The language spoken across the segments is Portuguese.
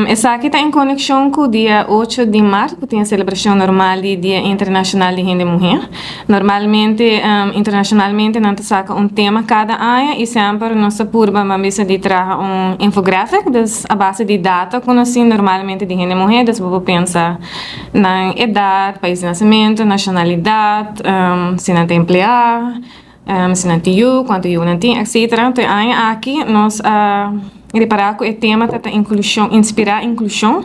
Essa aqui está em conexão com o dia 8 de março, que tem a celebração normal do Dia Internacional de Renda Mulher. Normalmente, internacionalmente, nós saca um tema cada ano e sempre nossa purba mambisa de trazer infográfico a base de data conhecido normalmente de renda mulher. Você pensa na idade, país de nascimento, nacionalidade, se não tem empregado, se não tem quanto não tem, etc. Então, aqui nós reparar que o tema é inclusão, inspirar inclusão.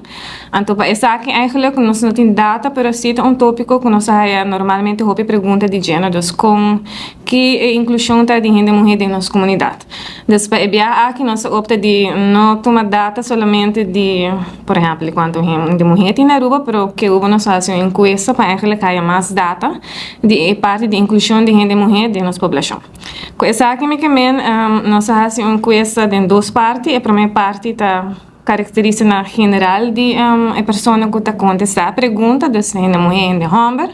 Então, essa aqui eigenlijk nós não tem data, mas sim um tópico que nós normalmente houve pergunta de gênero, com que inclusão está de renda mulher em nossa comunidade. Depois, aqui nós opta de não tomar data somente de, por exemplo, quanto de mulher tem na Aruba, mas que houve nós fazemos uma encuesta para eigenlijk há mais data de parte de inclusão de renda mulher de nossa população. Com essa aqui, nós fazemos uma encuesta em duas partes. A primeira parte está característica general de a pessoa que está contestando a pergunta de se é mulher ou homem.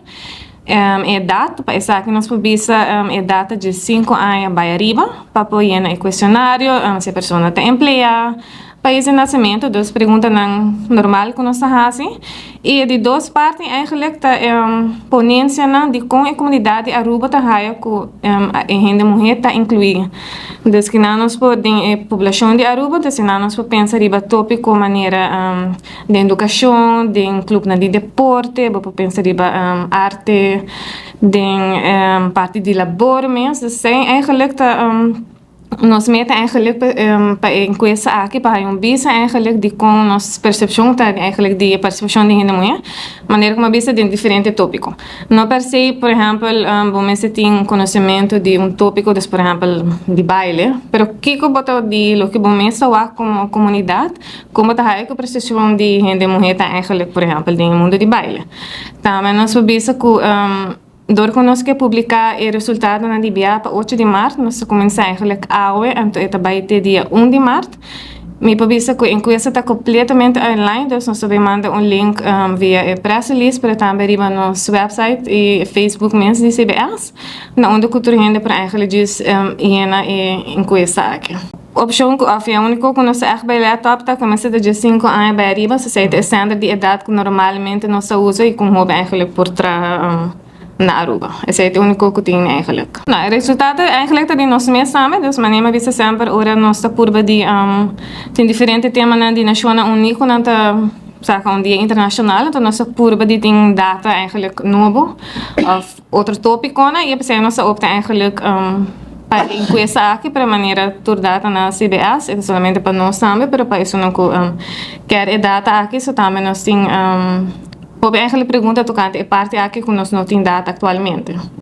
A data, para essa aqui nós publica a data de 5 anos para arriba, para apoiar no questionário, se a pessoa está empregada, país de nascimento, duas perguntas normal que nós fazemos. E de duas partes, eigenlijk está ponência de como a comunidade Aruba está a renda mulher está incluída. Desde que nós podemos, a população de Aruba, desde que nós podemos pensar em tópico maneira de educação, de clube de deporte, podemos pensar em arte, de parte de labor mesmo, assim, eigenlijk está nós meta eigenlijk para enquesta aqui para bisa eigenlijk de com nossa percepção tá eigenlijk de percepção de renda mulher maneira como bisa de diferente tópico não per se por exemplo vamos ter conhecimento de tópico por exemplo de baile pero que bota de lo que vamos a como comunidade como tá a percepção de renda mulher tá eigenlijk por exemplo de mundo de baile também nós bisa que door conosco que publicar o resultado na DBA para 8 de março, nós começamos eigenlijk hoje, então é vai ter dia 1 de março. Me precisa que a enquesta está completamente online, então nós também manda link via press release para também ir no nosso website e Facebook mesmo de CBS, na onde cultura renda para eigenlijk diz a enquesta aqui. Opção que a única que nós echt bij laptop tá começa de 5 anos para arriba, se é standard de idade que normalmente nós usa e como eigenlijk por trás na Aruba. Esse é o único que tem eigenlijk. Nou, o resultado eigenlijk de nós mesmos samen, dus maar nemen we sempre ora nossa curva de tem diferente tema na de nacional único na saca dia internacional, então nossa curva de tem data eigenlijk novo of outro tópico na e a nossa opta eigenlijk para enquesta aqui para maneira tur data na CBS, é somente para nós também, pero para isso não quer data aqui, só também nós tem pode eigenlijk pergunta tocante a parte aqui que nós não tem data atualmente.